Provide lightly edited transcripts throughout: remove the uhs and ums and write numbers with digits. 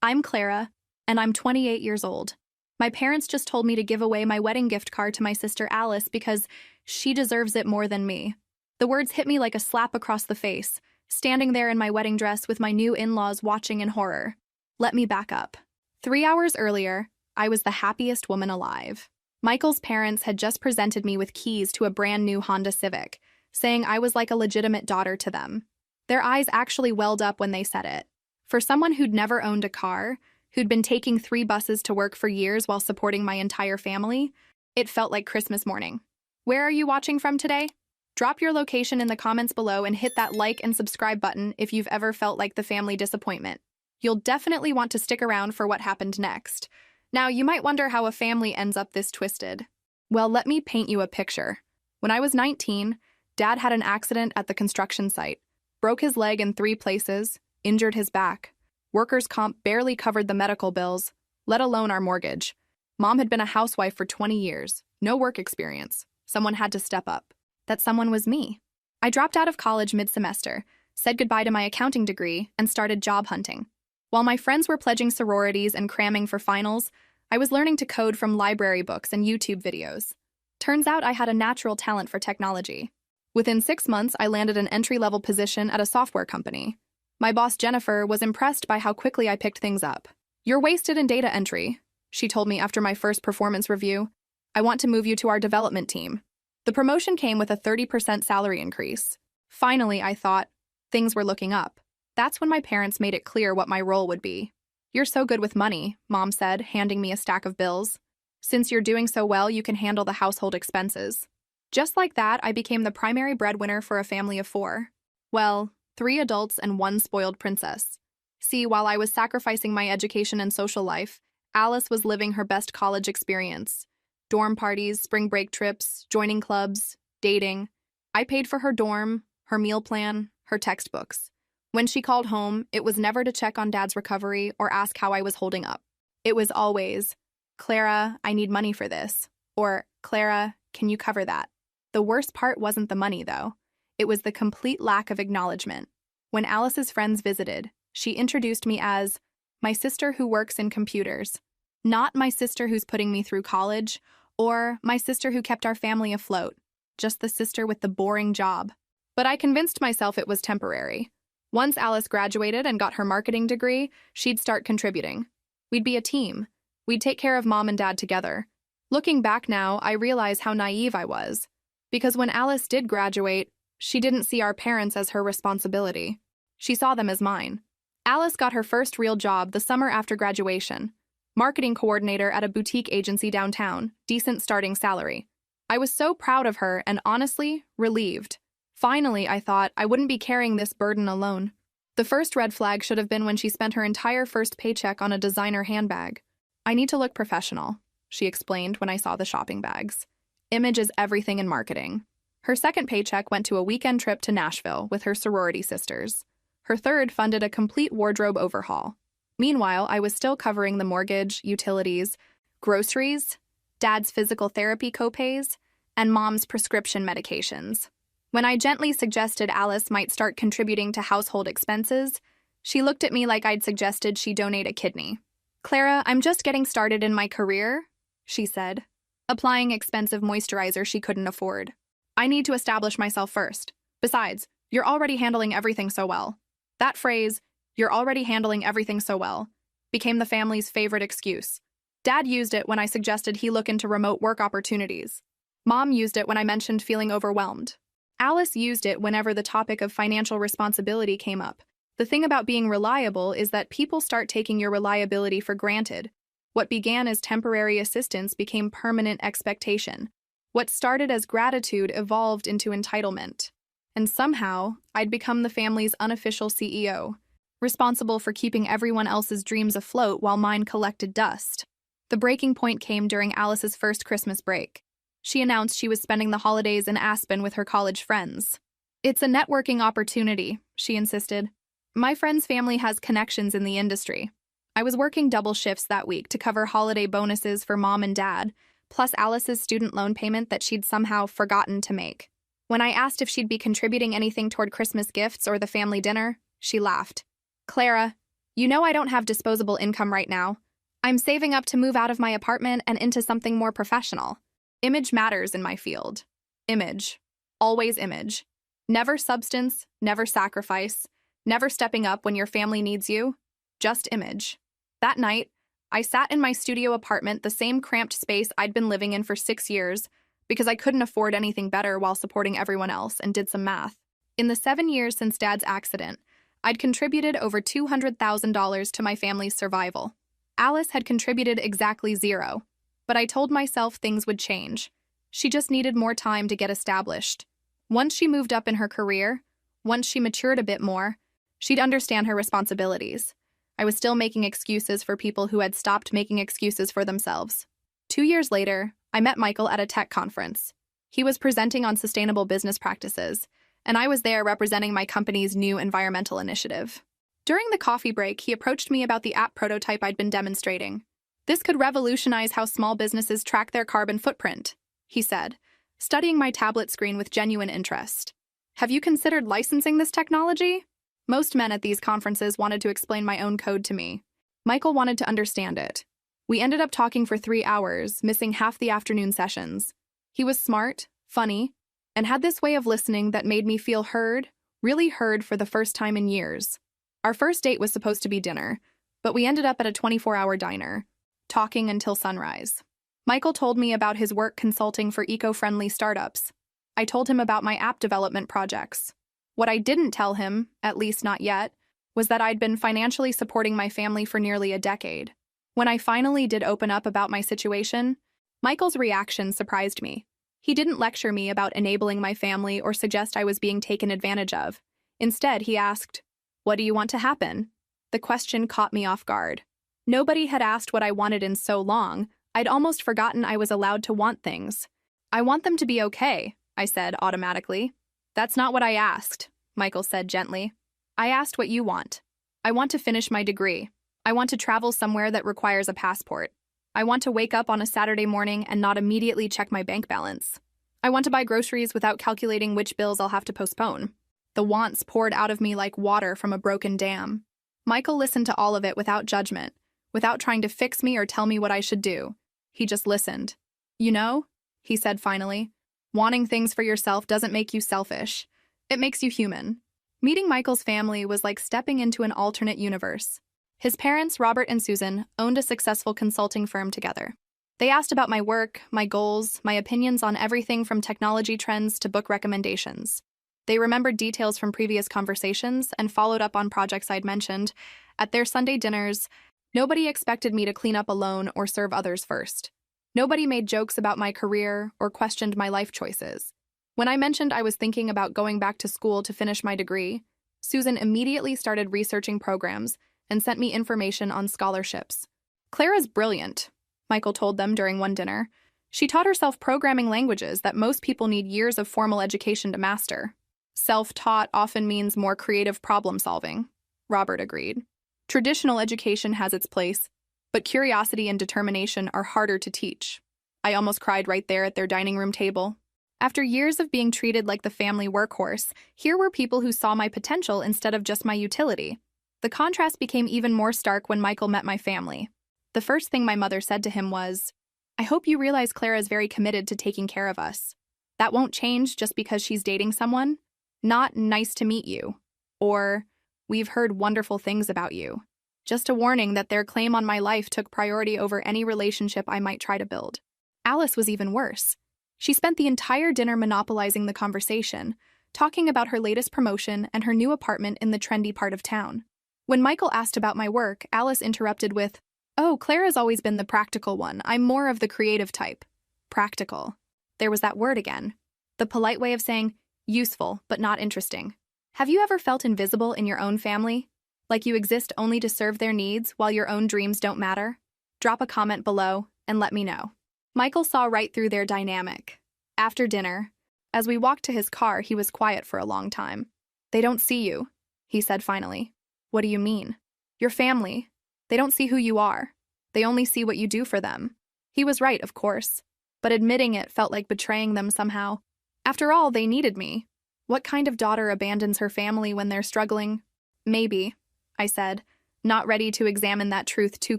I'm Clara, and I'm 28 years old. My parents just told me to give away my wedding gift card to my sister Alice because she deserves it more than me. The words hit me like a slap across the face, standing there in my wedding dress with my new in-laws watching in horror. Let me back up. 3 hours earlier, I was the happiest woman alive. Michael's parents had just presented me with keys to a brand new Honda Civic, saying I was like a legitimate daughter to them. Their eyes actually welled up when they said it. For someone who'd never owned a car, who'd been taking 3 buses to work for years while supporting my entire family, it felt like Christmas morning. Where are you watching from today? Drop your location in the comments below and hit that like and subscribe button if you've ever felt like the family disappointment. You'll definitely want to stick around for what happened next. Now, you might wonder how a family ends up this twisted. Well, let me paint you a picture. When I was 19, Dad had an accident at the construction site, broke his leg in 3 places, injured his back. Workers' comp barely covered the medical bills, let alone our mortgage. Mom had been a housewife for 20 years, no work experience. Someone had to step up. That someone was me. I dropped out of college mid-semester, said goodbye to my accounting degree, and started job hunting. While my friends were pledging sororities and cramming for finals, I was learning to code from library books and YouTube videos. Turns out I had a natural talent for technology. Within 6 months, I landed an entry-level position at a software company. My boss, Jennifer, was impressed by how quickly I picked things up. "You're wasted in data entry," she told me after my first performance review. "I want to move you to our development team." The promotion came with a 30% salary increase. Finally, I thought, things were looking up. That's when my parents made it clear what my role would be. "You're so good with money," Mom said, handing me a stack of bills. "Since you're doing so well, you can handle the household expenses." Just like that, I became the primary breadwinner for a family of 4. Well, 3 adults and 1 spoiled princess. See, while I was sacrificing my education and social life, Alice was living her best college experience. Dorm parties, spring break trips, joining clubs, dating. I paid for her dorm, her meal plan, her textbooks. When she called home, it was never to check on Dad's recovery or ask how I was holding up. It was always, "Clara, I need money for this," or "Clara, can you cover that?" The worst part wasn't the money, though. It was the complete lack of acknowledgement. When Alice's friends visited, she introduced me as my sister who works in computers. Not my sister who's putting me through college, or my sister who kept our family afloat. Just the sister with the boring job. But I convinced myself it was temporary. Once Alice graduated and got her marketing degree, she'd start contributing. We'd be a team. We'd take care of Mom and Dad together. Looking back now, I realize how naive I was. Because when Alice did graduate, she didn't see our parents as her responsibility. She saw them as mine. Alice got her first real job the summer after graduation. Marketing coordinator at a boutique agency downtown, decent starting salary. I was so proud of her and honestly, relieved. Finally, I thought, I wouldn't be carrying this burden alone. The first red flag should have been when she spent her entire first paycheck on a designer handbag. "I need to look professional," she explained when I saw the shopping bags. "Image is everything in marketing." Her second paycheck went to a weekend trip to Nashville with her sorority sisters. Her third funded a complete wardrobe overhaul. Meanwhile, I was still covering the mortgage, utilities, groceries, Dad's physical therapy copays, and Mom's prescription medications. When I gently suggested Alice might start contributing to household expenses, she looked at me like I'd suggested she donate a kidney. "Clara, I'm just getting started in my career," she said, applying expensive moisturizer she couldn't afford. "I need to establish myself first. Besides, you're already handling everything so well." That phrase, "you're already handling everything so well," became the family's favorite excuse. Dad used it when I suggested he look into remote work opportunities. Mom used it when I mentioned feeling overwhelmed. Alice used it whenever the topic of financial responsibility came up. The thing about being reliable is that people start taking your reliability for granted. What began as temporary assistance became permanent expectation. What started as gratitude evolved into entitlement. And somehow, I'd become the family's unofficial CEO, responsible for keeping everyone else's dreams afloat while mine collected dust. The breaking point came during Alice's first Christmas break. She announced she was spending the holidays in Aspen with her college friends. "It's a networking opportunity," she insisted. "My friend's family has connections in the industry." I was working double shifts that week to cover holiday bonuses for Mom and Dad, plus Alice's student loan payment that she'd somehow forgotten to make. When I asked if she'd be contributing anything toward Christmas gifts or the family dinner, she laughed. "Clara, You know I don't have disposable income right now. I'm saving up to move out of my apartment and into something more professional. Image matters in my field. Image. Always image. Never substance, never sacrifice, never stepping up when your family needs you. Just image. That night, I sat in my studio apartment, the same cramped space I'd been living in for 6 years, because I couldn't afford anything better while supporting everyone else, and did some math. In the 7 years since Dad's accident, I'd contributed over $200,000 to my family's survival. Alice had contributed exactly zero, but I told myself things would change. She just needed more time to get established. Once she moved up in her career, once she matured a bit more, she'd understand her responsibilities. I was still making excuses for people who had stopped making excuses for themselves. 2 years later, I met Michael at a tech conference. He was presenting on sustainable business practices, and I was there representing my company's new environmental initiative. During the coffee break, he approached me about the app prototype I'd been demonstrating. This could revolutionize how small businesses track their carbon footprint, he said, studying my tablet screen with genuine interest. Have you considered licensing this technology? Most men at these conferences wanted to explain my own code to me. Michael wanted to understand it. We ended up talking for 3 hours, missing half the afternoon sessions. He was smart, funny, and had this way of listening that made me feel heard, really heard for the first time in years. Our first date was supposed to be dinner, but we ended up at a 24-hour diner, talking until sunrise. Michael told me about his work consulting for eco-friendly startups. I told him about my app development projects. What I didn't tell him, at least not yet, was that I'd been financially supporting my family for nearly a decade. When I finally did open up about my situation, Michael's reaction surprised me. He didn't lecture me about enabling my family or suggest I was being taken advantage of. Instead, he asked, "What do you want to happen?" The question caught me off guard. Nobody had asked what I wanted in so long, I'd almost forgotten I was allowed to want things. "I want them to be okay," I said automatically. "That's not what I asked," Michael said gently. "I asked what you want. I want to finish my degree. I want to travel somewhere that requires a passport. I want to wake up on a Saturday morning and not immediately check my bank balance. I want to buy groceries without calculating which bills I'll have to postpone." The wants poured out of me like water from a broken dam. Michael listened to all of it without judgment, without trying to fix me or tell me what I should do. He just listened. "You know," he said finally, "wanting things for yourself doesn't make you selfish. It makes you human." Meeting Michael's family was like stepping into an alternate universe. His parents, Robert and Susan, owned a successful consulting firm together. They asked about my work, my goals, my opinions on everything from technology trends to book recommendations. They remembered details from previous conversations and followed up on projects I'd mentioned. At their Sunday dinners, nobody expected me to clean up alone or serve others first. Nobody made jokes about my career or questioned my life choices. When I mentioned I was thinking about going back to school to finish my degree, Susan immediately started researching programs and sent me information on scholarships. "Clara's brilliant," Michael told them during one dinner. "She taught herself programming languages that most people need years of formal education to master." "Self-taught often means more creative problem-solving," Robert agreed. "Traditional education has its place, but curiosity and determination are harder to teach." I almost cried right there at their dining room table. After years of being treated like the family workhorse, here were people who saw my potential instead of just my utility. The contrast became even more stark when Michael met my family. The first thing my mother said to him was, "I hope you realize Clara is very committed to taking care of us. That won't change just because she's dating someone. Not nice to meet you. Or, we've heard wonderful things about you. Just a warning that their claim on my life took priority over any relationship I might try to build." Alice was even worse. She spent the entire dinner monopolizing the conversation, talking about her latest promotion and her new apartment in the trendy part of town. When Michael asked about my work, Alice interrupted with, "Oh, Clara's always been the practical one. I'm more of the creative type." Practical. There was that word again. The polite way of saying, useful, but not interesting. Have you ever felt invisible in your own family? Like you exist only to serve their needs while your own dreams don't matter? Drop a comment below and let me know. Michael saw right through their dynamic. After dinner, as we walked to his car, he was quiet for a long time. "They don't see you," he said finally. "What do you mean?" "Your family. They don't see who you are. They only see what you do for them." He was right, of course, but admitting it felt like betraying them somehow. After all, they needed me. What kind of daughter abandons her family when they're struggling? "Maybe," I said, not ready to examine that truth too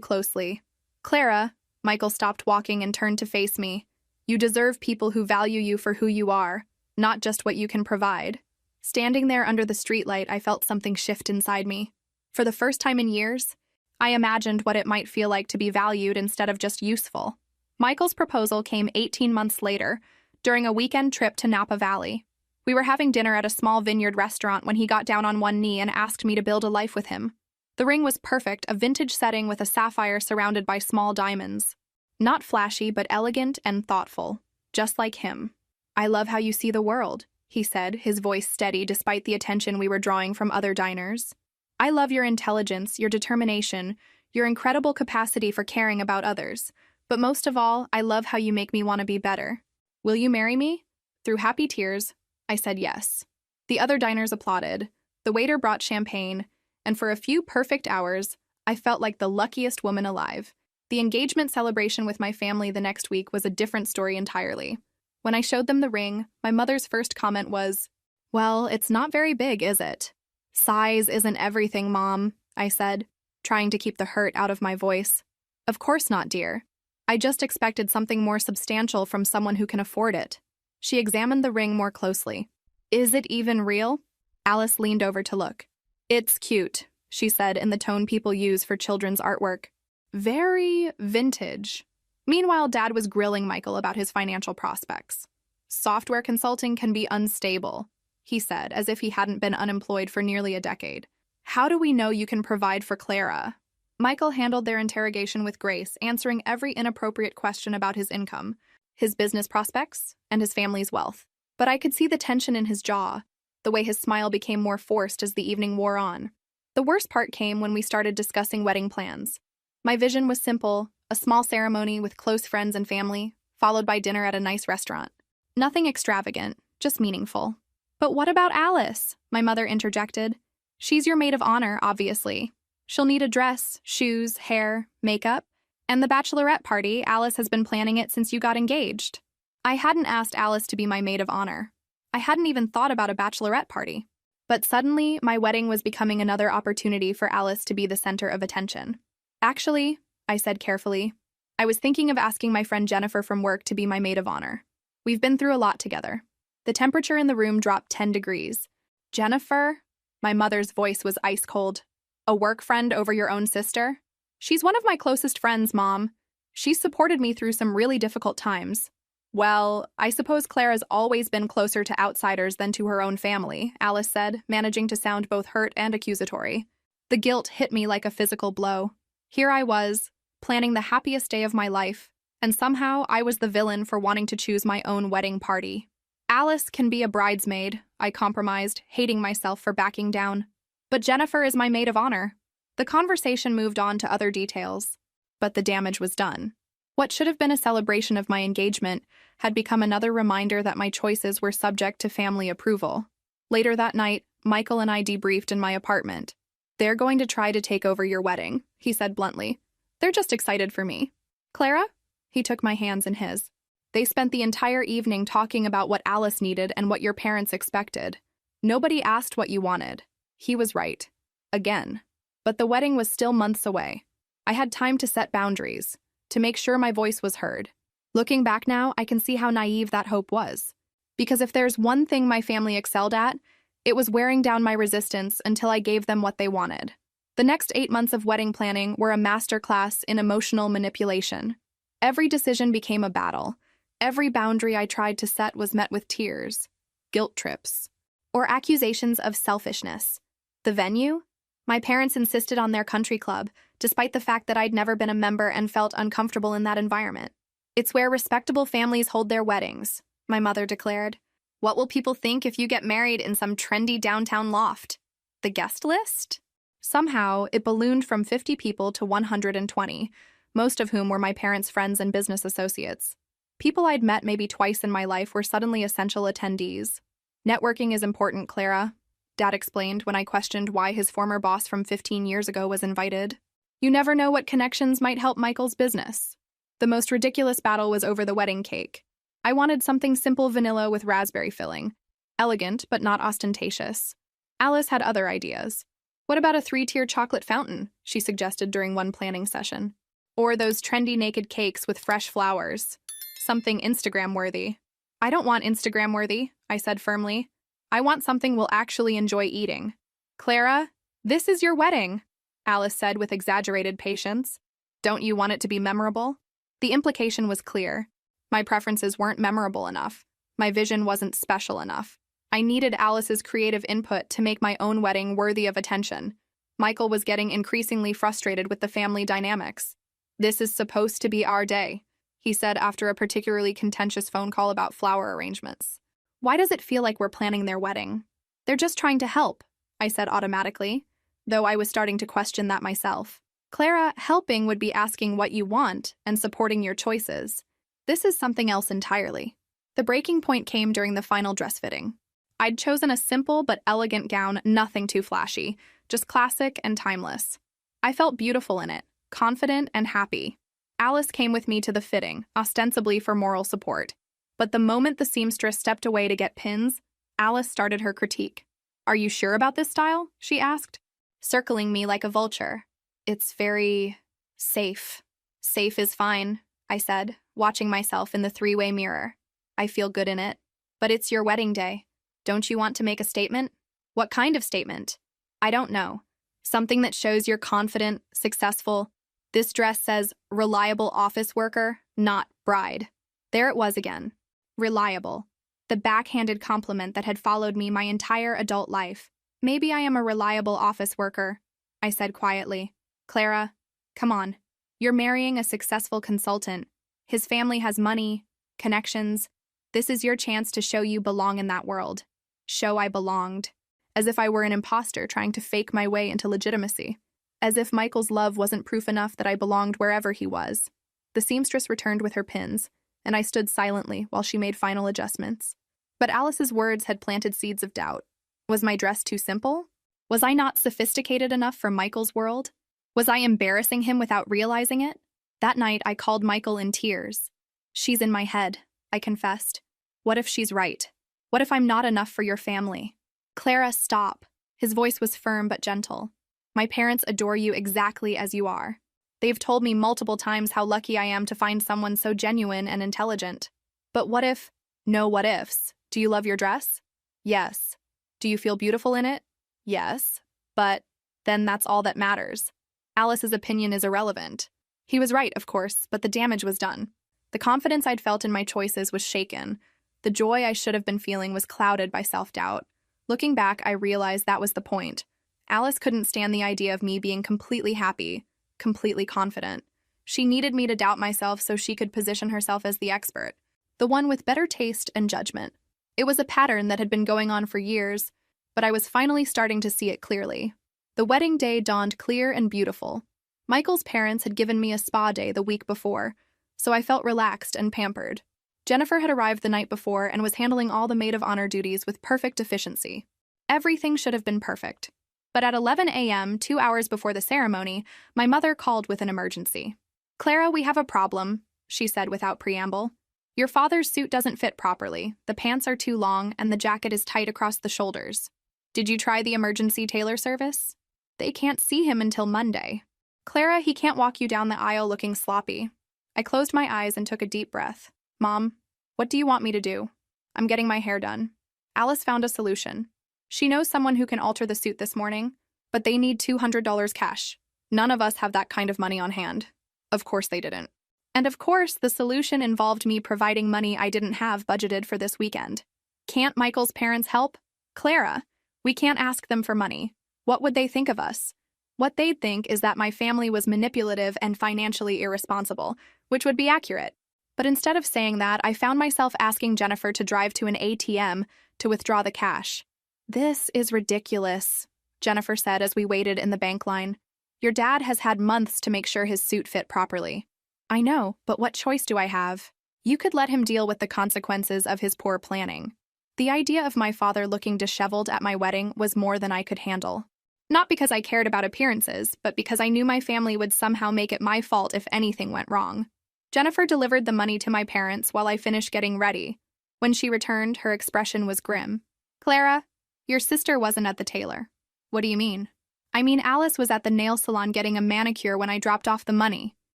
closely. Clara, Michael stopped walking and turned to face me. You deserve people who value you for who you are, not just what you can provide. Standing there under the streetlight, I felt something shift inside me. For the first time in years, I imagined what it might feel like to be valued instead of just useful. Michael's proposal came 18 months later, during a weekend trip to Napa Valley. We were having dinner at a small vineyard restaurant when he got down on one knee and asked me to build a life with him. The ring was perfect, a vintage setting with a sapphire surrounded by small diamonds. Not flashy, but elegant and thoughtful, just like him. I love how you see the world, he said, his voice steady despite the attention we were drawing from other diners. I love your intelligence, your determination, your incredible capacity for caring about others. But most of all, I love how you make me want to be better. Will you marry me? Through happy tears, I said yes. The other diners applauded. The waiter brought champagne, and for a few perfect hours, I felt like the luckiest woman alive. The engagement celebration with my family the next week was a different story entirely. When I showed them the ring, my mother's first comment was, "Well, it's not very big, is it?" "Size isn't everything, Mom," I said, trying to keep the hurt out of my voice. "Of course not, dear. I just expected something more substantial from someone who can afford it." She examined the ring more closely. "Is it even real?" Alice leaned over to look. "It's cute," she said in the tone people use for children's artwork. "Very vintage." Meanwhile, Dad was grilling Michael about his financial prospects. "Software consulting can be unstable," he said, as if he hadn't been unemployed for nearly a decade. "How do we know you can provide for Clara?" Michael handled their interrogation with grace, answering every inappropriate question about his income, his business prospects, and his family's wealth. But I could see the tension in his jaw, the way his smile became more forced as the evening wore on. The worst part came when we started discussing wedding plans. My vision was simple, a small ceremony with close friends and family, followed by dinner at a nice restaurant. Nothing extravagant, just meaningful. "But what about Alice?" my mother interjected. "She's your maid of honor, obviously. She'll need a dress, shoes, hair, makeup, and the bachelorette party. Alice has been planning it since you got engaged." I hadn't asked Alice to be my maid of honor. I hadn't even thought about a bachelorette party. But suddenly, my wedding was becoming another opportunity for Alice to be the center of attention. "Actually," I said carefully, "I was thinking of asking my friend Jennifer from work to be my maid of honor. We've been through a lot together." The temperature in the room dropped 10 degrees. "Jennifer?" My mother's voice was ice cold. "A work friend over your own sister?" "She's one of my closest friends, Mom. She's supported me through some really difficult times." "Well, I suppose Clara's always been closer to outsiders than to her own family," Alice said, managing to sound both hurt and accusatory. The guilt hit me like a physical blow. Here I was, planning the happiest day of my life, and somehow I was the villain for wanting to choose my own wedding party. "Alice can be a bridesmaid," I compromised, hating myself for backing down. "But Jennifer is my maid of honor." The conversation moved on to other details, but the damage was done. What should have been a celebration of my engagement had become another reminder that my choices were subject to family approval. Later that night, Michael and I debriefed in my apartment. "They're going to try to take over your wedding," he said bluntly. "They're just excited for me." "Clara?" He took my hands in his. "They spent the entire evening talking about what Alice needed and what your parents expected. Nobody asked what you wanted." He was right. Again. But the wedding was still months away. I had time to set boundaries, to make sure my voice was heard. Looking back now, I can see how naive that hope was. Because if there's one thing my family excelled at, it was wearing down my resistance until I gave them what they wanted. The next 8 months of wedding planning were a masterclass in emotional manipulation. Every decision became a battle. Every boundary I tried to set was met with tears, guilt trips, or accusations of selfishness. The venue? My parents insisted on their country club, despite the fact that I'd never been a member and felt uncomfortable in that environment. "It's where respectable families hold their weddings," my mother declared. "What will people think if you get married in some trendy downtown loft?" The guest list? Somehow, it ballooned from 50 people to 120, most of whom were my parents' friends and business associates. People I'd met maybe twice in my life were suddenly essential attendees. "Networking is important, Clara," Dad explained when I questioned why his former boss from 15 years ago was invited. "You never know what connections might help Michael's business." The most ridiculous battle was over the wedding cake. I wanted something simple vanilla with raspberry filling. Elegant, but not ostentatious. Alice had other ideas. What about a 3-tier chocolate fountain? She suggested during one planning session. Or those trendy naked cakes with fresh flowers. Something Instagram-worthy. I don't want Instagram-worthy, I said firmly. I want something we'll actually enjoy eating. Clara, this is your wedding, Alice said with exaggerated patience. Don't you want it to be memorable? The implication was clear. My preferences weren't memorable enough. My vision wasn't special enough. I needed Alice's creative input to make my own wedding worthy of attention. Michael was getting increasingly frustrated with the family dynamics. This is supposed to be our day, he said after a particularly contentious phone call about flower arrangements. Why does it feel like we're planning their wedding? They're just trying to help, I said automatically, though I was starting to question that myself. Clara, helping would be asking what you want and supporting your choices. This is something else entirely. The breaking point came during the final dress fitting. I'd chosen a simple but elegant gown, nothing too flashy, just classic and timeless. I felt beautiful in it, confident and happy. Alice came with me to the fitting, ostensibly for moral support. But the moment the seamstress stepped away to get pins, Alice started her critique. "Are you sure about this style?" she asked, circling me like a vulture. "It's very safe." "Safe is fine," I said, watching myself in the 3-way mirror. "I feel good in it. But it's your wedding day. Don't you want to make a statement?" "What kind of statement?" "I don't know. Something that shows you're confident, successful. This dress says reliable office worker, not bride." There it was again. Reliable. The backhanded compliment that had followed me my entire adult life. "Maybe I am a reliable office worker," I said quietly. "Clara, come on. You're marrying a successful consultant. His family has money, connections. This is your chance to show you belong in that world." Show I belonged. As if I were an imposter trying to fake my way into legitimacy. As if Michael's love wasn't proof enough that I belonged wherever he was. The seamstress returned with her pins, and I stood silently while she made final adjustments. But Alice's words had planted seeds of doubt. Was my dress too simple? Was I not sophisticated enough for Michael's world? Was I embarrassing him without realizing it? That night, I called Michael in tears. "She's in my head," I confessed. "What if she's right? What if I'm not enough for your family?" "Clara, stop." His voice was firm but gentle. "My parents adore you exactly as you are. They've told me multiple times how lucky I am to find someone so genuine and intelligent. But what if— No what ifs. Do you love your dress? Yes. Do you feel beautiful in it? Yes. But then that's all that matters. Alice's opinion is irrelevant." He was right, of course, but the damage was done. The confidence I'd felt in my choices was shaken. The joy I should have been feeling was clouded by self-doubt. Looking back, I realized that was the point. Alice couldn't stand the idea of me being completely happy, completely confident. She needed me to doubt myself so she could position herself as the expert, the one with better taste and judgment. It was a pattern that had been going on for years, but I was finally starting to see it clearly. The wedding day dawned clear and beautiful. Michael's parents had given me a spa day the week before, so I felt relaxed and pampered. Jennifer had arrived the night before and was handling all the maid of honor duties with perfect efficiency. Everything should have been perfect. But at 11 a.m., 2 hours before the ceremony, my mother called with an emergency. "Clara, we have a problem," she said without preamble. "Your father's suit doesn't fit properly, the pants are too long, and the jacket is tight across the shoulders. Did you try the emergency tailor service? They can't see him until Monday. Clara, he can't walk you down the aisle looking sloppy." I closed my eyes and took a deep breath. "Mom, what do you want me to do?" "I'm getting my hair done." Alice found a solution. She knows someone who can alter the suit this morning, but they need $200 cash. None of us have that kind of money on hand. Of course they didn't. And of course, the solution involved me providing money I didn't have budgeted for this weekend. Can't Michael's parents help? Clara, we can't ask them for money. What would they think of us? What they'd think is that my family was manipulative and financially irresponsible, which would be accurate. But instead of saying that, I found myself asking Jennifer to drive to an ATM to withdraw the cash. "This is ridiculous," Jennifer said as we waited in the bank line. "Your dad has had months to make sure his suit fit properly." "I know, but what choice do I have? You could let him deal with the consequences of his poor planning." The idea of my father looking disheveled at my wedding was more than I could handle. Not because I cared about appearances, but because I knew my family would somehow make it my fault if anything went wrong. Jennifer delivered the money to my parents while I finished getting ready. When she returned, her expression was grim. "Clara, your sister wasn't at the tailor." "What do you mean?" I mean, Alice was at the nail salon getting a manicure when I dropped off the money.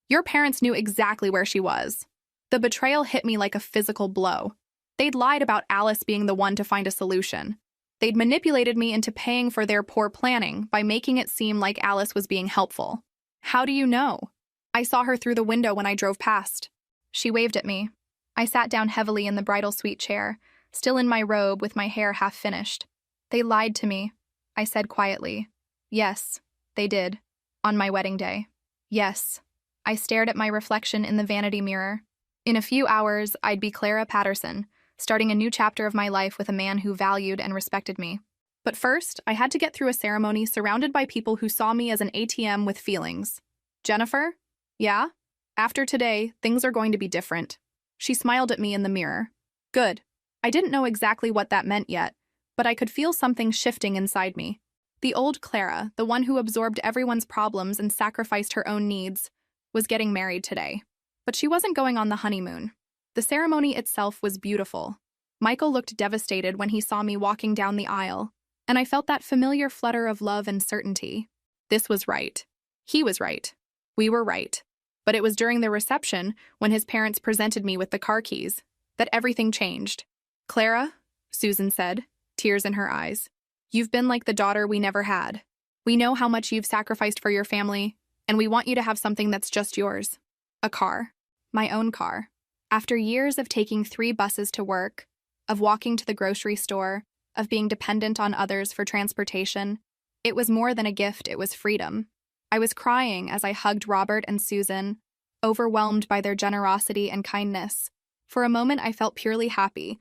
Your parents knew exactly where she was. The betrayal hit me like a physical blow. They'd lied about Alice being the one to find a solution. They'd manipulated me into paying for their poor planning by making it seem like Alice was being helpful. How do you know? I saw her through the window when I drove past. She waved at me. I sat down heavily in the bridal suite chair, still in my robe with my hair half finished. They lied to me, I said quietly. Yes, they did. On my wedding day. Yes. I stared at my reflection in the vanity mirror. In a few hours, I'd be Clara Patterson, starting a new chapter of my life with a man who valued and respected me. But first, I had to get through a ceremony surrounded by people who saw me as an ATM with feelings. Jennifer? Yeah? After today, things are going to be different. She smiled at me in the mirror. Good. I didn't know exactly what that meant yet, but I could feel something shifting inside me. The old Clara, the one who absorbed everyone's problems and sacrificed her own needs, was getting married today. But she wasn't going on the honeymoon. The ceremony itself was beautiful. Michael looked devastated when he saw me walking down the aisle, and I felt that familiar flutter of love and certainty. This was right. He was right. We were right. But it was during the reception, when his parents presented me with the car keys, that everything changed. Clara, Susan said, tears in her eyes, you've been like the daughter we never had. We know how much you've sacrificed for your family, and we want you to have something that's just yours. A car. My own car. After years of taking 3 buses to work, of walking to the grocery store, of being dependent on others for transportation, it was more than a gift, it was freedom. I was crying as I hugged Robert and Susan, overwhelmed by their generosity and kindness. For a moment, I felt purely happy,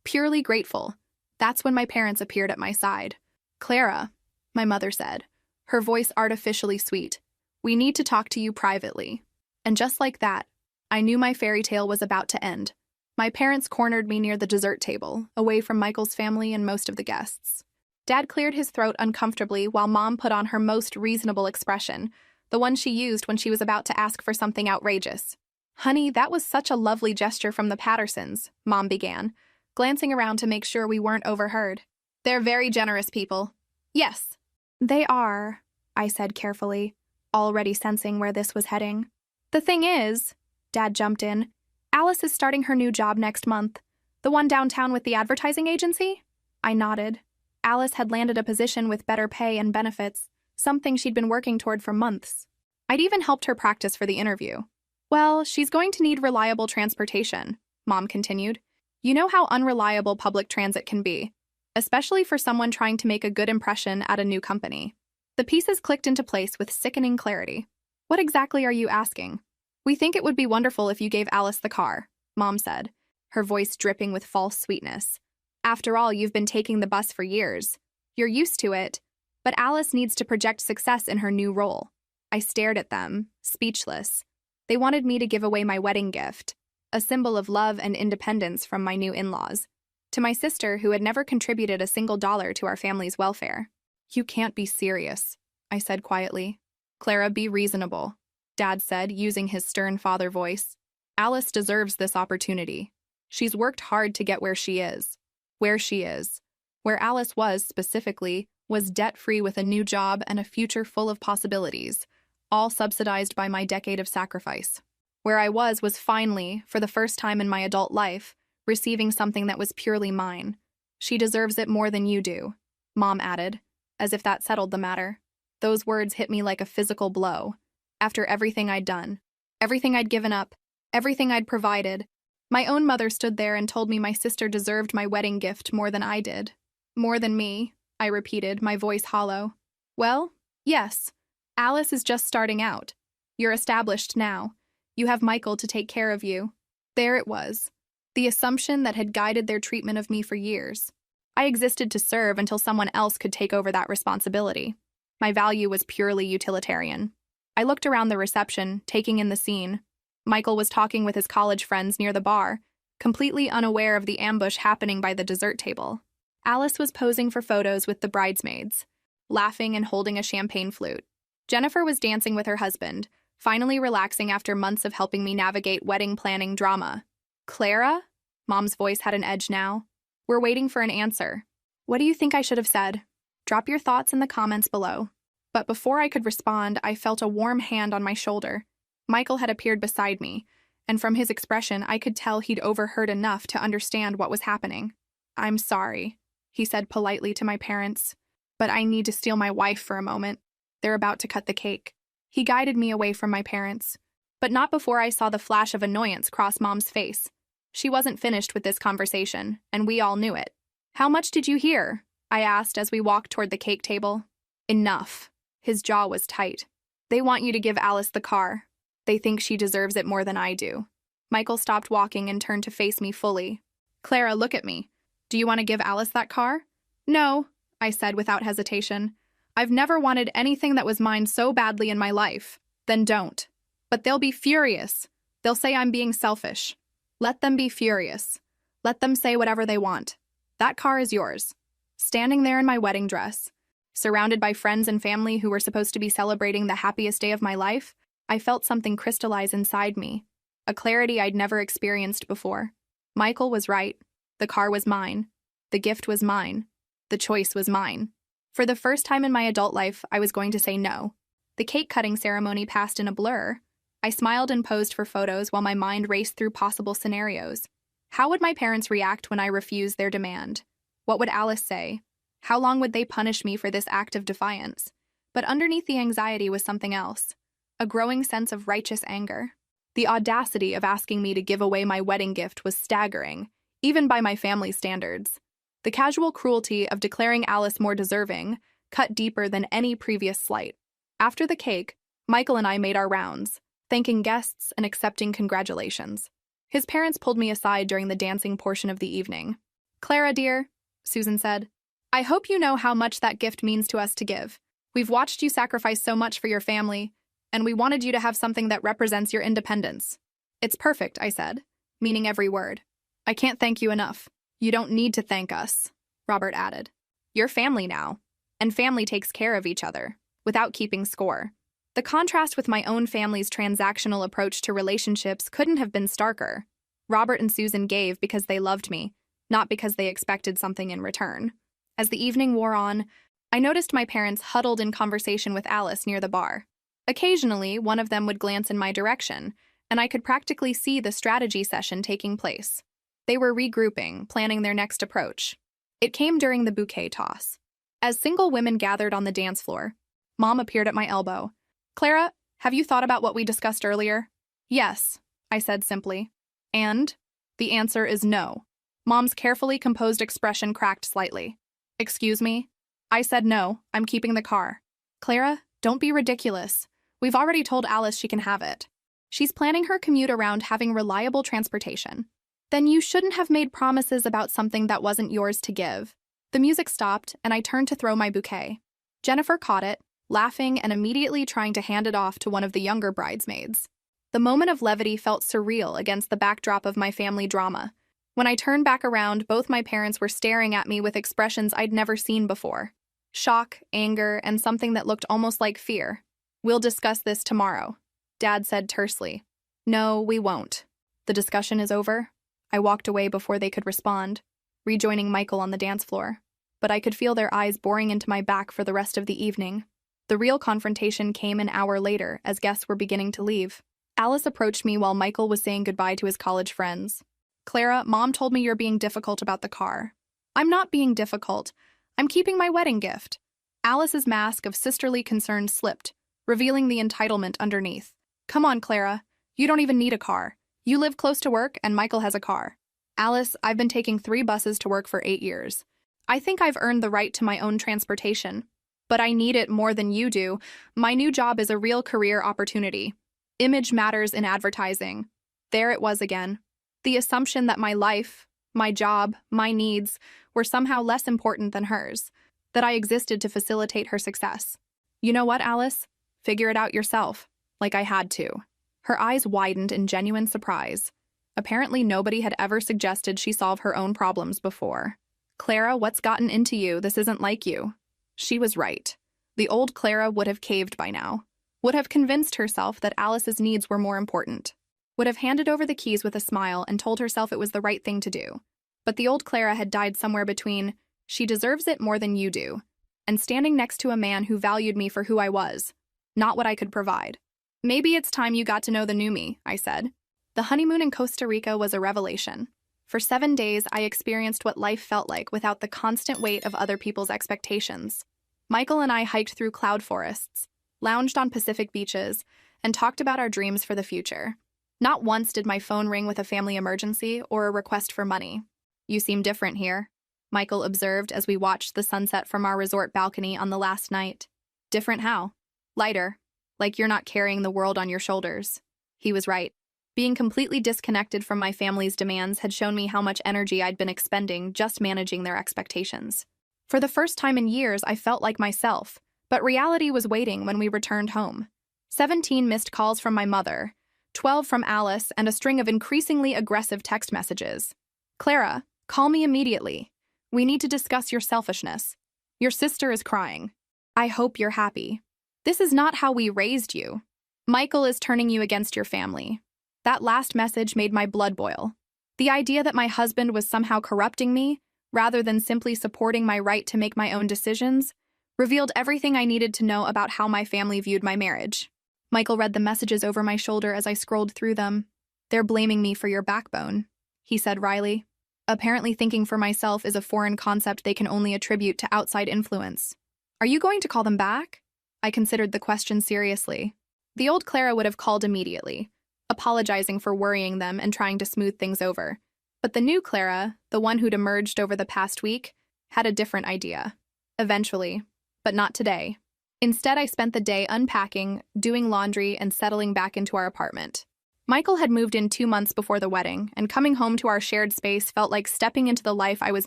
purely grateful. That's when my parents appeared at my side. Clara, my mother said, her voice artificially sweet, we need to talk to you privately. And just like that, I knew my fairy tale was about to end. My parents cornered me near the dessert table, away from Michael's family and most of the guests. Dad cleared his throat uncomfortably while Mom put on her most reasonable expression, the one she used when she was about to ask for something outrageous. Honey, that was such a lovely gesture from the Pattersons, Mom began, glancing around to make sure we weren't overheard. They're very generous people. Yes. They are, I said carefully, already sensing where this was heading. The thing is, Dad jumped in, Alice is starting her new job next month. The one downtown with the advertising agency? I nodded. Alice had landed a position with better pay and benefits, something she'd been working toward for months. I'd even helped her practice for the interview. Well, she's going to need reliable transportation, Mom continued. You know how unreliable public transit can be, especially for someone trying to make a good impression at a new company. The pieces clicked into place with sickening clarity. What exactly are you asking? We think it would be wonderful if you gave Alice the car, Mom said, her voice dripping with false sweetness. After all, you've been taking the bus for years. You're used to it, but Alice needs to project success in her new role. I stared at them, speechless. They wanted me to give away my wedding gift, a symbol of love and independence from my new in-laws, to my sister who had never contributed a single dollar to our family's welfare. You can't be serious, I said quietly. Clara, be reasonable, Dad said, using his stern father voice. Alice deserves this opportunity. She's worked hard to get where she is. Where she is. Where Alice was, specifically, was debt-free with a new job and a future full of possibilities, all subsidized by my decade of sacrifice. Where I was finally, for the first time in my adult life, receiving something that was purely mine. She deserves it more than you do, Mom added, as if that settled the matter. Those words hit me like a physical blow. After everything I'd done, everything I'd given up, everything I'd provided, my own mother stood there and told me my sister deserved my wedding gift more than I did. More than me, I repeated, my voice hollow. Well, yes. Alice is just starting out. You're established now. You have Michael to take care of you. There it was. The assumption that had guided their treatment of me for years. I existed to serve until someone else could take over that responsibility. My value was purely utilitarian. I looked around the reception, taking in the scene. Michael was talking with his college friends near the bar, completely unaware of the ambush happening by the dessert table. Alice was posing for photos with the bridesmaids, laughing and holding a champagne flute. Jennifer was dancing with her husband, finally relaxing after months of helping me navigate wedding planning drama. Clara? Mom's voice had an edge now. We're waiting for an answer. What do you think I should have said? Drop your thoughts in the comments below. But before I could respond, I felt a warm hand on my shoulder. Michael had appeared beside me, and from his expression, I could tell he'd overheard enough to understand what was happening. "I'm sorry," he said politely to my parents, "but I need to steal my wife for a moment. They're about to cut the cake." He guided me away from my parents, but not before I saw the flash of annoyance cross Mom's face. She wasn't finished with this conversation, and we all knew it. "How much did you hear?" I asked as we walked toward the cake table. "Enough." His jaw was tight. "They want you to give Alice the car. They think she deserves it more than I do." Michael stopped walking and turned to face me fully. "Clara, look at me. Do you want to give Alice that car?" "No," I said without hesitation. "I've never wanted anything that was mine so badly in my life." "Then don't." "But they'll be furious. They'll say I'm being selfish." "Let them be furious. Let them say whatever they want. That car is yours." Standing there in my wedding dress, surrounded by friends and family who were supposed to be celebrating the happiest day of my life, I felt something crystallize inside me, a clarity I'd never experienced before. Michael was right. The car was mine. The gift was mine. The choice was mine. For the first time in my adult life, I was going to say no. The cake-cutting ceremony passed in a blur. I smiled and posed for photos while my mind raced through possible scenarios. How would my parents react when I refused their demand? What would Alice say? How long would they punish me for this act of defiance? But underneath the anxiety was something else, a growing sense of righteous anger. The audacity of asking me to give away my wedding gift was staggering, even by my family's standards. The casual cruelty of declaring Alice more deserving cut deeper than any previous slight. After the cake, Michael and I made our rounds, thanking guests and accepting congratulations. His parents pulled me aside during the dancing portion of the evening. "Clara, dear," Susan said, "I hope you know how much that gift means to us to give. We've watched you sacrifice so much for your family, and we wanted you to have something that represents your independence." "It's perfect," I said, meaning every word. "I can't thank you enough." "You don't need to thank us," Robert added. "You're family now, and family takes care of each other, without keeping score." The contrast with my own family's transactional approach to relationships couldn't have been starker. Robert and Susan gave because they loved me, not because they expected something in return. As the evening wore on, I noticed my parents huddled in conversation with Alice near the bar. Occasionally, one of them would glance in my direction, and I could practically see the strategy session taking place. They were regrouping, planning their next approach. It came during the bouquet toss. As single women gathered on the dance floor, Mom appeared at my elbow. "Clara, have you thought about what we discussed earlier?" "Yes," I said simply. "And?" "The answer is no." Mom's carefully composed expression cracked slightly. "Excuse me?" I said no, I'm keeping the car. "Clara, don't be ridiculous. We've already told Alice she can have it. She's planning her commute around having reliable transportation. Then you shouldn't have made promises about something that wasn't yours to give." The music stopped, and I turned to throw my bouquet. Jennifer caught it, laughing and immediately trying to hand it off to one of the younger bridesmaids. The moment of levity felt surreal against the backdrop of my family drama. When I turned back around, both my parents were staring at me with expressions I'd never seen before. Shock, anger, and something that looked almost like fear. "We'll discuss this tomorrow," Dad said tersely. "No, we won't. The discussion is over." I walked away before they could respond, rejoining Michael on the dance floor. But I could feel their eyes boring into my back for the rest of the evening. The real confrontation came an hour later as guests were beginning to leave. Alice approached me while Michael was saying goodbye to his college friends. "Clara, Mom told me you're being difficult about the car." "I'm not being difficult. I'm keeping my wedding gift." Alice's mask of sisterly concern slipped, revealing the entitlement underneath. "Come on, Clara. You don't even need a car. You live close to work, and Michael has a car." "Alice, I've been taking 3 buses to work for 8 years. I think I've earned the right to my own transportation. But I need it more than you do. My new job is a real career opportunity. Image matters in advertising." There it was again. The assumption that my life, my job, my needs were somehow less important than hers, that I existed to facilitate her success. "You know what, Alice? Figure it out yourself," like I had to. Her eyes widened in genuine surprise. Apparently nobody had ever suggested she solve her own problems before. "Clara, what's gotten into you? This isn't like you." She was right. The old Clara would have caved by now, would have convinced herself that Alice's needs were more important, would have handed over the keys with a smile and told herself it was the right thing to do. But the old Clara had died somewhere between, "She deserves it more than you do," and standing next to a man who valued me for who I was, not what I could provide. Maybe it's time you got to know the new me, I said. The honeymoon in Costa Rica was a revelation. For 7 days, I experienced what life felt like without the constant weight of other people's expectations. Michael and I hiked through cloud forests, lounged on Pacific beaches, and talked about our dreams for the future. Not once did my phone ring with a family emergency or a request for money. You seem different here, Michael observed as we watched the sunset from our resort balcony on the last night. Different how? Lighter, like you're not carrying the world on your shoulders. He was right. Being completely disconnected from my family's demands had shown me how much energy I'd been expending just managing their expectations. For the first time in years, I felt like myself, but reality was waiting when we returned home. 17 missed calls from my mother, 12 from Alice, and a string of increasingly aggressive text messages. Clara, call me immediately. We need to discuss your selfishness. Your sister is crying. I hope you're happy. This is not how we raised you. Michael is turning you against your family. That last message made my blood boil. The idea that my husband was somehow corrupting me, rather than simply supporting my right to make my own decisions, revealed everything I needed to know about how my family viewed my marriage. Michael read the messages over my shoulder as I scrolled through them. They're blaming me for your backbone, he said wryly. Apparently thinking for myself is a foreign concept they can only attribute to outside influence. Are you going to call them back? I considered the question seriously. The old Clara would have called immediately, apologizing for worrying them and trying to smooth things over. But the new Clara, the one who'd emerged over the past week, had a different idea. Eventually, but not today. Instead, I spent the day unpacking, doing laundry, and settling back into our apartment. Michael had moved in 2 months before the wedding, and coming home to our shared space felt like stepping into the life I was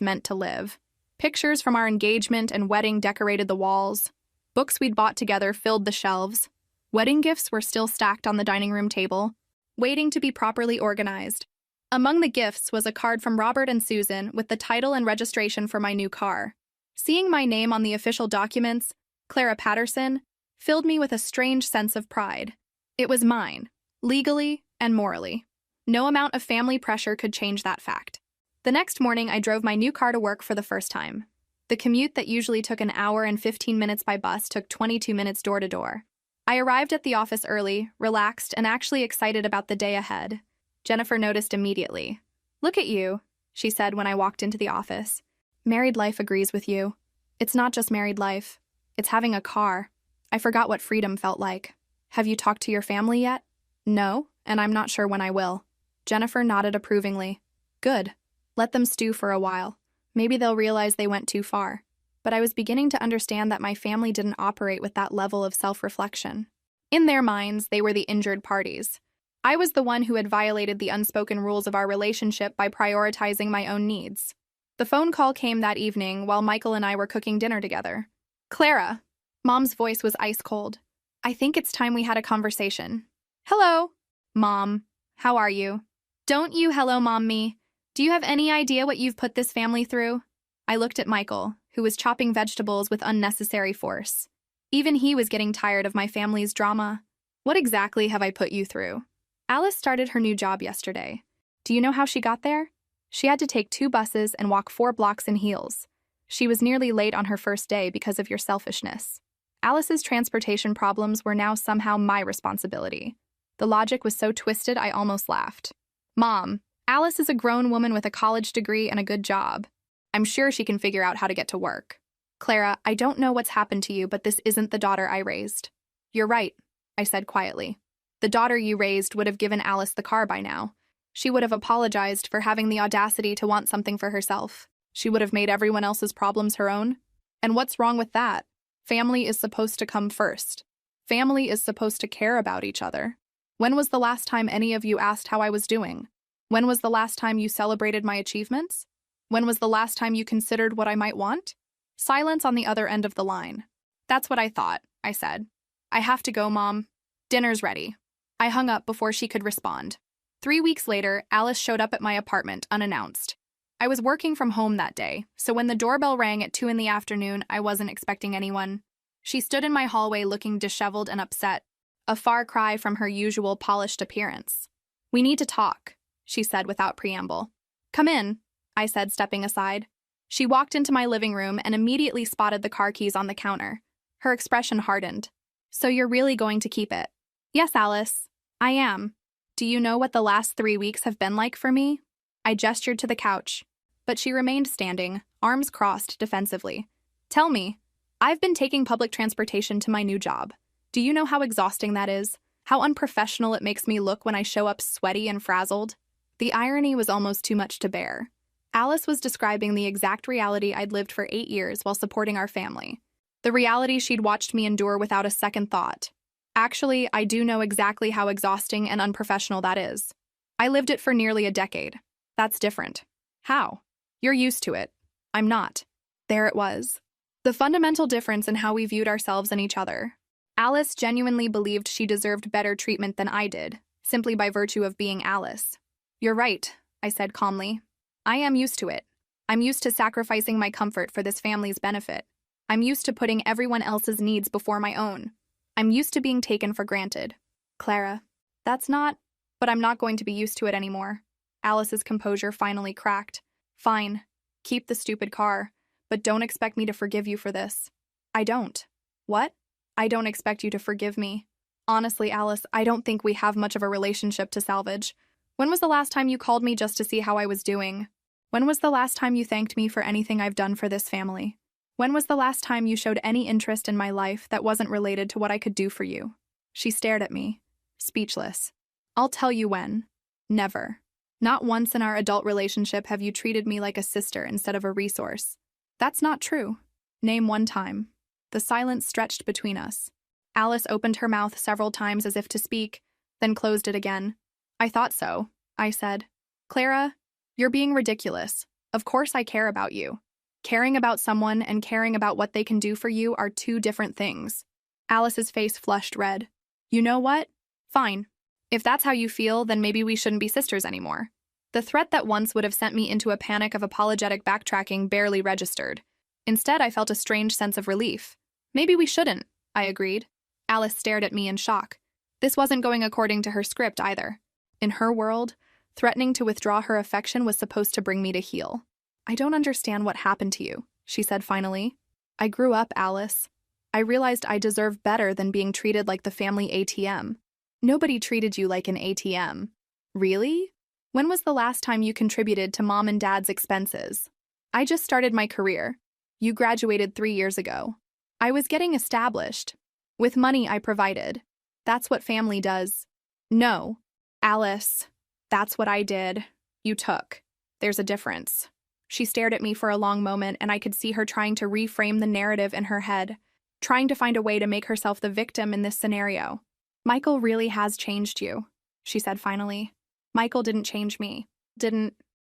meant to live. Pictures from our engagement and wedding decorated the walls. Books we'd bought together filled the shelves. Wedding gifts were still stacked on the dining room table, waiting to be properly organized. Among the gifts was a card from Robert and Susan with the title and registration for my new car. Seeing my name on the official documents, Clara Patterson, filled me with a strange sense of pride. It was mine, legally and morally. No amount of family pressure could change that fact. The next morning, I drove my new car to work for the first time. The commute that usually took an hour and 15 minutes by bus took 22 minutes door to door. I arrived at the office early, relaxed, and actually excited about the day ahead. Jennifer noticed immediately. "Look at you," she said when I walked into the office. "Married life agrees with you. It's not just married life. It's having a car. I forgot what freedom felt like. Have you talked to your family yet?" "No, and I'm not sure when I will." Jennifer nodded approvingly. "Good. Let them stew for a while. Maybe they'll realize they went too far." But I was beginning to understand that my family didn't operate with that level of self-reflection. In their minds, they were the injured parties. I was the one who had violated the unspoken rules of our relationship by prioritizing my own needs. The phone call came that evening while Michael and I were cooking dinner together. "Clara." Mom's voice was ice cold. "I think it's time we had a conversation." "Hello." "Mom, how are you?" "Don't you hello mom me. Do you have any idea what you've put this family through?" I looked at Michael, who was chopping vegetables with unnecessary force. Even he was getting tired of my family's drama. "What exactly have I put you through?" "Alice started her new job yesterday. Do you know how she got there? She had to take 2 buses and walk 4 blocks in heels. She was nearly late on her first day because of your selfishness. Alice's transportation problems were now somehow my responsibility." The logic was so twisted I almost laughed. "Mom, Alice is a grown woman with a college degree and a good job. I'm sure she can figure out how to get to work." "Clara, I don't know what's happened to you, but this isn't the daughter I raised." "You're right," I said quietly. "The daughter you raised would have given Alice the car by now. She would have apologized for having the audacity to want something for herself. She would have made everyone else's problems her own. And what's wrong with that? Family is supposed to come first. Family is supposed to care about each other. When was the last time any of you asked how I was doing? When was the last time you celebrated my achievements? When was the last time you considered what I might want?" Silence on the other end of the line. "That's what I thought," I said. "I have to go, Mom. Dinner's ready." I hung up before she could respond. 3 weeks later, Alice showed up at my apartment unannounced. I was working from home that day, so when the doorbell rang at 2 in the afternoon, I wasn't expecting anyone. She stood in my hallway looking disheveled and upset, a far cry from her usual polished appearance. "We need to talk," she said without preamble. "Come in," I said, stepping aside. She walked into my living room and immediately spotted the car keys on the counter. Her expression hardened. So you're really going to keep it? Yes, Alice. I am. Do you know what the last 3 weeks have been like for me? I gestured to the couch, but she remained standing, arms crossed defensively. Tell me. I've been taking public transportation to my new job. Do you know how exhausting that is? How unprofessional it makes me look when I show up sweaty and frazzled? The irony was almost too much to bear. Alice was describing the exact reality I'd lived for 8 years while supporting our family. The reality she'd watched me endure without a second thought. Actually, I do know exactly how exhausting and unprofessional that is. I lived it for nearly a decade. That's different. How? You're used to it. I'm not. There it was. The fundamental difference in how we viewed ourselves and each other. Alice genuinely believed she deserved better treatment than I did, simply by virtue of being Alice. You're right, I said calmly. I am used to it. I'm used to sacrificing my comfort for this family's benefit. I'm used to putting everyone else's needs before my own. I'm used to being taken for granted. Clara, but I'm not going to be used to it anymore. Alice's composure finally cracked. Fine, keep the stupid car, but don't expect me to forgive you for this. I don't. What? I don't expect you to forgive me. Honestly, Alice, I don't think we have much of a relationship to salvage. When was the last time you called me just to see how I was doing? When was the last time you thanked me for anything I've done for this family? When was the last time you showed any interest in my life that wasn't related to what I could do for you? She stared at me, speechless. I'll tell you when. Never. Not once in our adult relationship have you treated me like a sister instead of a resource. That's not true. Name one time. The silence stretched between us. Alice opened her mouth several times as if to speak, then closed it again. I thought so, I said. Clara, you're being ridiculous. Of course I care about you. Caring about someone and caring about what they can do for you are two different things. Alice's face flushed red. You know what? Fine. If that's how you feel, then maybe we shouldn't be sisters anymore. The threat that once would have sent me into a panic of apologetic backtracking barely registered. Instead, I felt a strange sense of relief. Maybe we shouldn't, I agreed. Alice stared at me in shock. This wasn't going according to her script either. In her world, threatening to withdraw her affection was supposed to bring me to heel. I don't understand what happened to you, she said finally. I grew up, Alice. I realized I deserve better than being treated like the family ATM. Nobody treated you like an ATM. Really? When was the last time you contributed to mom and dad's expenses? I just started my career. You graduated 3 years ago. I was getting established. With money I provided. That's what family does. No. Alice, that's what I did. You took. There's a difference. She stared at me for a long moment, and I could see her trying to reframe the narrative in her head, trying to find a way to make herself the victim in this scenario. Michael really has changed you, she said finally. Michael didn't change me.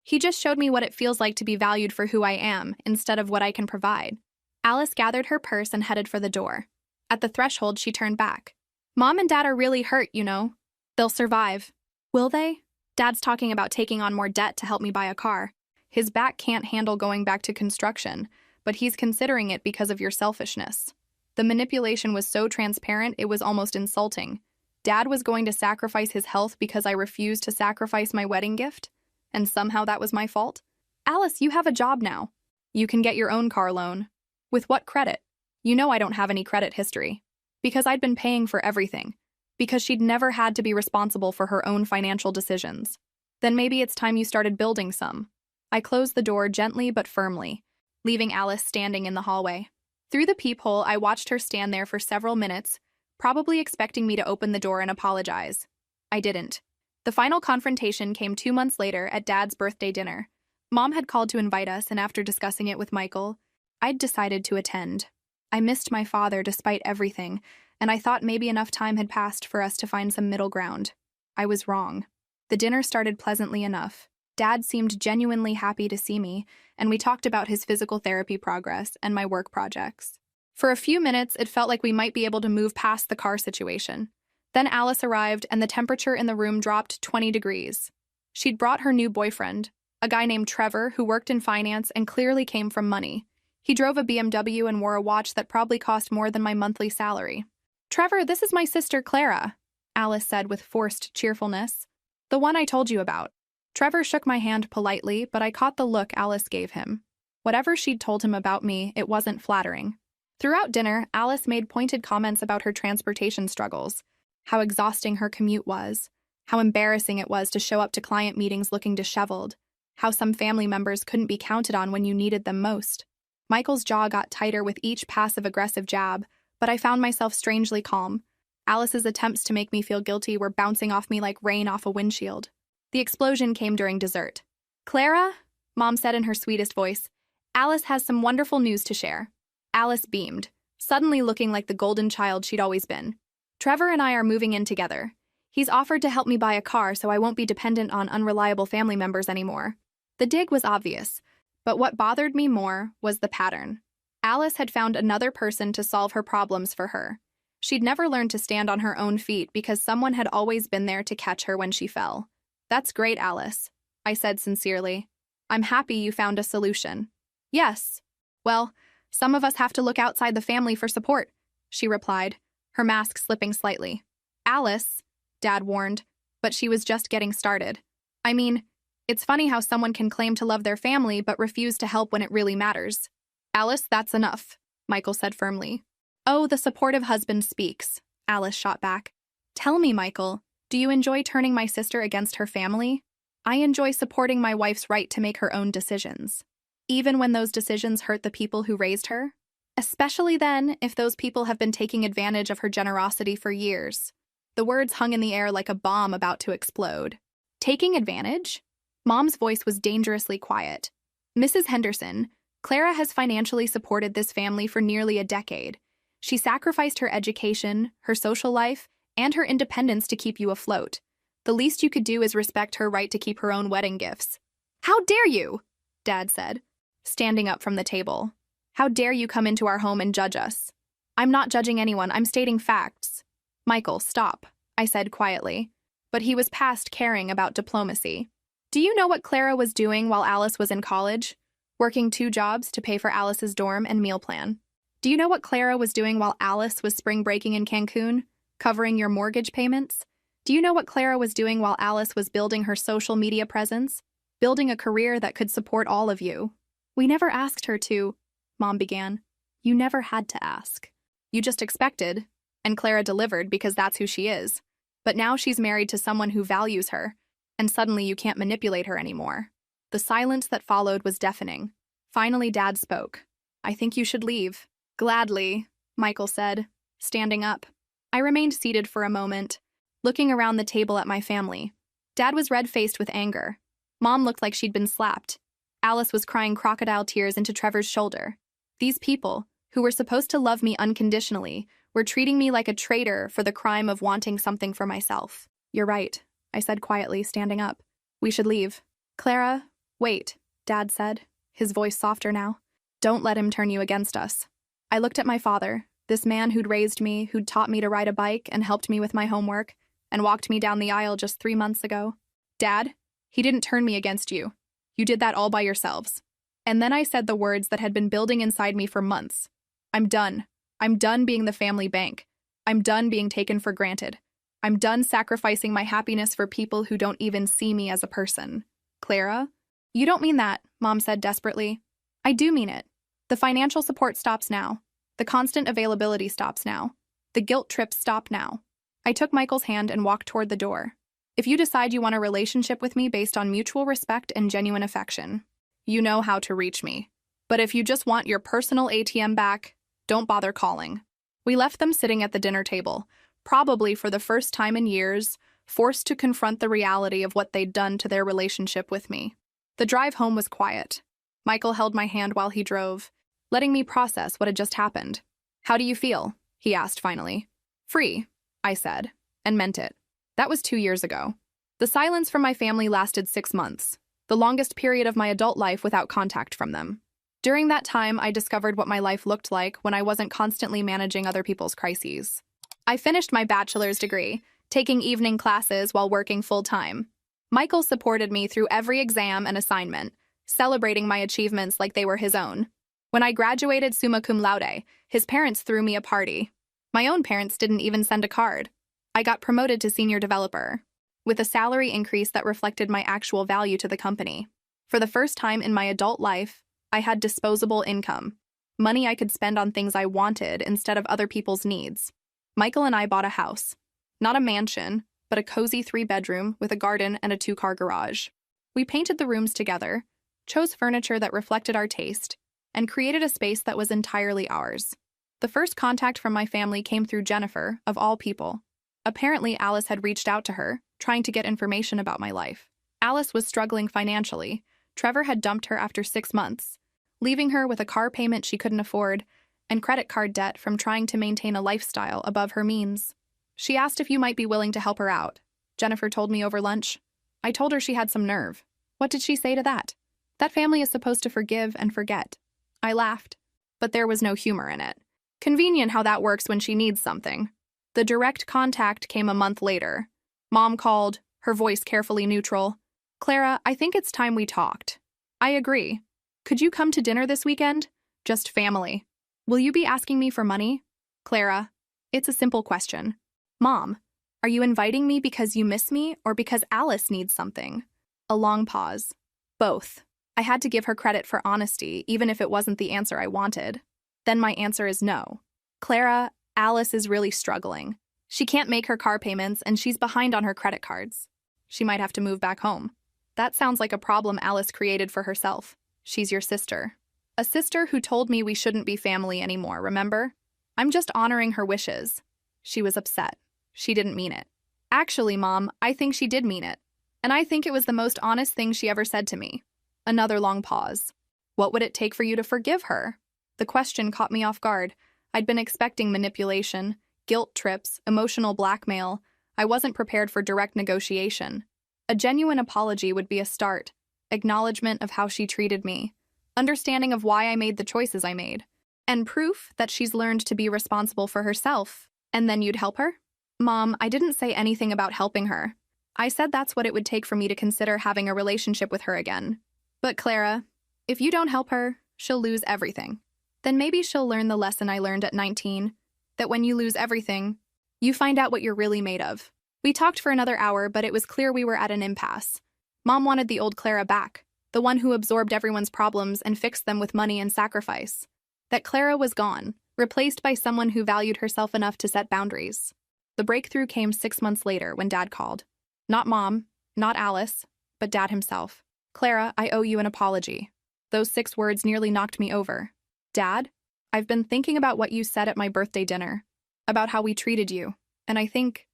He just showed me what it feels like to be valued for who I am, instead of what I can provide. Alice gathered her purse and headed for the door. At the threshold, she turned back. Mom and Dad are really hurt, you know. They'll survive. Will they? Dad's talking about taking on more debt to help me buy a car. His back can't handle going back to construction, but he's considering it because of your selfishness. The manipulation was so transparent it was almost insulting. Dad was going to sacrifice his health because I refused to sacrifice my wedding gift? And somehow that was my fault? Alice, you have a job now. You can get your own car loan. With what credit? You know I don't have any credit history. Because I'd been paying for everything. Because she'd never had to be responsible for her own financial decisions. Then maybe it's time you started building some. I closed the door gently but firmly, leaving Alice standing in the hallway. Through the peephole, I watched her stand there for several minutes, probably expecting me to open the door and apologize. I didn't. The final confrontation came 2 months later at Dad's birthday dinner. Mom had called to invite us, and after discussing it with Michael, I'd decided to attend. I missed my father despite everything, and I thought maybe enough time had passed for us to find some middle ground. I was wrong. The dinner started pleasantly enough. Dad seemed genuinely happy to see me, and we talked about his physical therapy progress and my work projects. For a few minutes, it felt like we might be able to move past the car situation. Then Alice arrived, and the temperature in the room dropped 20 degrees. She'd brought her new boyfriend, a guy named Trevor who worked in finance and clearly came from money. He drove a BMW and wore a watch that probably cost more than my monthly salary. Trevor, this is my sister Clara, Alice said with forced cheerfulness. The one I told you about. Trevor shook my hand politely, but I caught the look Alice gave him. Whatever she'd told him about me, it wasn't flattering. Throughout dinner, Alice made pointed comments about her transportation struggles, how exhausting her commute was, how embarrassing it was to show up to client meetings looking disheveled, how some family members couldn't be counted on when you needed them most. Michael's jaw got tighter with each passive-aggressive jab, but I found myself strangely calm. Alice's attempts to make me feel guilty were bouncing off me like rain off a windshield. The explosion came during dessert. "Clara," Mom said in her sweetest voice, "Alice has some wonderful news to share." Alice beamed, suddenly looking like the golden child she'd always been. "Trevor and I are moving in together. He's offered to help me buy a car so I won't be dependent on unreliable family members anymore." The dig was obvious, but what bothered me more was the pattern. Alice had found another person to solve her problems for her. She'd never learned to stand on her own feet because someone had always been there to catch her when she fell. "That's great, Alice," I said sincerely. "I'm happy you found a solution." "Yes. Well, some of us have to look outside the family for support," she replied, her mask slipping slightly. "Alice," Dad warned, but she was just getting started. "I mean, it's funny how someone can claim to love their family but refuse to help when it really matters." "Alice, that's enough," Michael said firmly. "Oh, the supportive husband speaks," Alice shot back. "Tell me, Michael, do you enjoy turning my sister against her family?" "I enjoy supporting my wife's right to make her own decisions, even when those decisions hurt the people who raised her. Especially then, if those people have been taking advantage of her generosity for years." The words hung in the air like a bomb about to explode. "Taking advantage?" Mom's voice was dangerously quiet. "Mrs. Henderson, Clara has financially supported this family for nearly a decade. She sacrificed her education, her social life, and her independence to keep you afloat. The least you could do is respect her right to keep her own wedding gifts." "How dare you?" Dad said, standing up from the table. "How dare you come into our home and judge us?" "I'm not judging anyone, I'm stating facts." "Michael, stop," I said quietly, but he was past caring about diplomacy. "Do you know what Clara was doing while Alice was in college? Working 2 jobs to pay for Alice's dorm and meal plan. Do you know what Clara was doing while Alice was spring breaking in Cancun, covering your mortgage payments? Do you know what Clara was doing while Alice was building her social media presence, building a career that could support all of you?" "We never asked her to," Mom began. "You never had to ask. You just expected, and Clara delivered because that's who she is. But now she's married to someone who values her, and suddenly you can't manipulate her anymore." The silence that followed was deafening. Finally, Dad spoke. "I think you should leave." "Gladly," Michael said, standing up. I remained seated for a moment, looking around the table at my family. Dad was red-faced with anger. Mom looked like she'd been slapped. Alice was crying crocodile tears into Trevor's shoulder. These people, who were supposed to love me unconditionally, were treating me like a traitor for the crime of wanting something for myself. "You're right," I said quietly, standing up. "We should leave." "Clara, wait," Dad said, his voice softer now. "Don't let him turn you against us." I looked at my father, this man who'd raised me, who'd taught me to ride a bike and helped me with my homework, and walked me down the aisle just 3 months ago. "Dad, he didn't turn me against you. You did that all by yourselves." And then I said the words that had been building inside me for months. "I'm done. I'm done being the family bank. I'm done being taken for granted. I'm done sacrificing my happiness for people who don't even see me as a person." "Clara?" "You don't mean that," Mom said desperately. "I do mean it. The financial support stops now. The constant availability stops now. The guilt trips stop now." I took Michael's hand and walked toward the door. "If you decide you want a relationship with me based on mutual respect and genuine affection, you know how to reach me. But if you just want your personal ATM back, don't bother calling." We left them sitting at the dinner table, probably for the first time in years, forced to confront the reality of what they'd done to their relationship with me. The drive home was quiet. Michael held my hand while he drove, letting me process what had just happened. "How do you feel?" he asked finally. "Free," I said, and meant it. That was 2 years ago. The silence from my family lasted 6 months, the longest period of my adult life without contact from them. During that time, I discovered what my life looked like when I wasn't constantly managing other people's crises. I finished my bachelor's degree, taking evening classes while working full-time. Michael supported me through every exam and assignment, celebrating my achievements like they were his own. When I graduated summa cum laude, his parents threw me a party. My own parents didn't even send a card. I got promoted to senior developer, with a salary increase that reflected my actual value to the company. For the first time in my adult life, I had disposable income, money I could spend on things I wanted instead of other people's needs. Michael and I bought a house. Not a mansion, but a cozy 3-bedroom with a garden and a 2-car garage. We painted the rooms together, chose furniture that reflected our taste, and created a space that was entirely ours. The first contact from my family came through Jennifer, of all people. Apparently, Alice had reached out to her, trying to get information about my life. Alice was struggling financially. Trevor had dumped her after 6 months, leaving her with a car payment she couldn't afford and credit card debt from trying to maintain a lifestyle above her means. She asked if you might be willing to help her out. Jennifer told me over lunch. I told her she had some nerve. What did she say to that? That family is supposed to forgive and forget. I laughed, but there was no humor in it. Convenient how that works when she needs something. The direct contact came a month later. Mom called, her voice carefully neutral. Clara, I think it's time we talked. I agree. Could you come to dinner this weekend? Just family. Will you be asking me for money? Clara, it's a simple question. Mom, are you inviting me because you miss me or because Alice needs something? A long pause. Both. I had to give her credit for honesty, even if it wasn't the answer I wanted. Then my answer is no. Clara, Alice is really struggling. She can't make her car payments and she's behind on her credit cards. She might have to move back home. That sounds like a problem Alice created for herself. She's your sister. A sister who told me we shouldn't be family anymore, remember? I'm just honoring her wishes. She was upset. She didn't mean it. Actually, Mom, I think she did mean it. And I think it was the most honest thing she ever said to me. Another long pause. What would it take for you to forgive her? The question caught me off guard. I'd been expecting manipulation, guilt trips, emotional blackmail. I wasn't prepared for direct negotiation. A genuine apology would be a start. Acknowledgement of how she treated me. Understanding of why I made the choices I made. And proof that she's learned to be responsible for herself. And then you'd help her? Mom, I didn't say anything about helping her. I said that's what it would take for me to consider having a relationship with her again. But Clara, if you don't help her, she'll lose everything. Then maybe she'll learn the lesson I learned at 19, that when you lose everything, you find out what you're really made of. We talked for another hour, but it was clear we were at an impasse. Mom wanted the old Clara back, the one who absorbed everyone's problems and fixed them with money and sacrifice. That Clara was gone, replaced by someone who valued herself enough to set boundaries. The breakthrough came 6 months later when Dad called. Not Mom, not Alice, but Dad himself. Clara, I owe you an apology. Those 6 words nearly knocked me over. Dad, I've been thinking about what you said at my birthday dinner, about how we treated you, and I think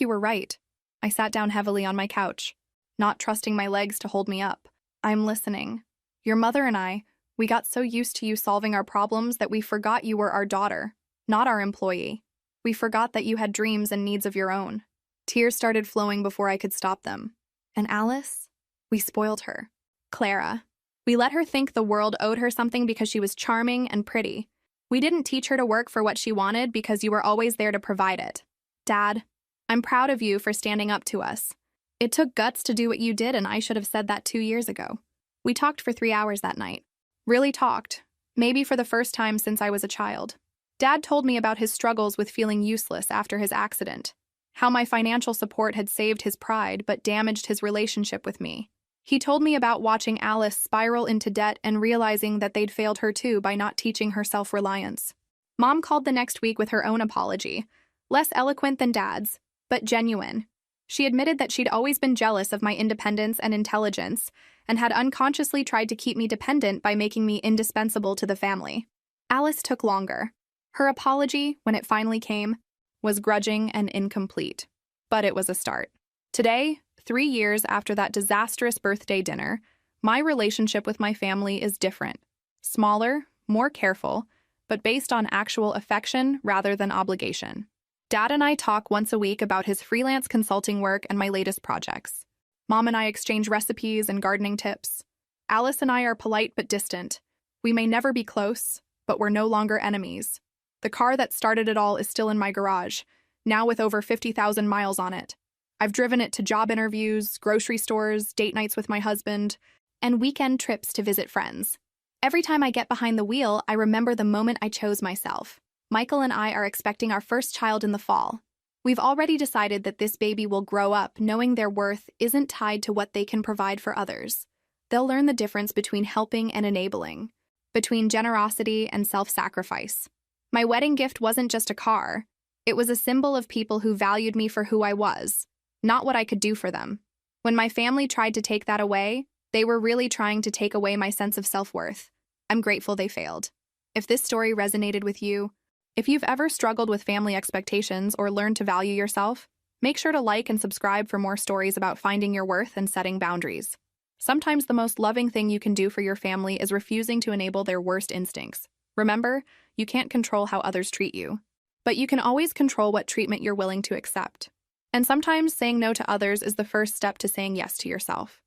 you were right. I sat down heavily on my couch, not trusting my legs to hold me up. I'm listening. Your mother and I, we got so used to you solving our problems that we forgot you were our daughter, not our employee. We forgot that you had dreams and needs of your own. Tears started flowing before I could stop them. And Alice? We spoiled her. Clara. We let her think the world owed her something because she was charming and pretty. We didn't teach her to work for what she wanted because you were always there to provide it. Dad, I'm proud of you for standing up to us. It took guts to do what you did, and I should have said that 2 years ago. We talked for 3 hours that night. Really talked. Maybe for the first time since I was a child. Dad told me about his struggles with feeling useless after his accident. How my financial support had saved his pride but damaged his relationship with me. He told me about watching Alice spiral into debt and realizing that they'd failed her too by not teaching her self-reliance. Mom called the next week with her own apology. Less eloquent than Dad's, but genuine. She admitted that she'd always been jealous of my independence and intelligence and had unconsciously tried to keep me dependent by making me indispensable to the family. Alice took longer. Her apology, when it finally came, was grudging and incomplete. But it was a start. Today, 3 years after that disastrous birthday dinner, my relationship with my family is different. Smaller, more careful, but based on actual affection rather than obligation. Dad and I talk once a week about his freelance consulting work and my latest projects. Mom and I exchange recipes and gardening tips. Alice and I are polite but distant. We may never be close, but we're no longer enemies. The car that started it all is still in my garage, now with over 50,000 miles on it. I've driven it to job interviews, grocery stores, date nights with my husband, and weekend trips to visit friends. Every time I get behind the wheel, I remember the moment I chose myself. Michael and I are expecting our first child in the fall. We've already decided that this baby will grow up knowing their worth isn't tied to what they can provide for others. They'll learn the difference between helping and enabling, between generosity and self-sacrifice. My wedding gift wasn't just a car. It was a symbol of people who valued me for who I was, not what I could do for them. When my family tried to take that away, they were really trying to take away my sense of self-worth. I'm grateful they failed. If this story resonated with you, if you've ever struggled with family expectations or learned to value yourself, make sure to like and subscribe for more stories about finding your worth and setting boundaries. Sometimes the most loving thing you can do for your family is refusing to enable their worst instincts. Remember, you can't control how others treat you, but you can always control what treatment you're willing to accept. And sometimes saying no to others is the first step to saying yes to yourself.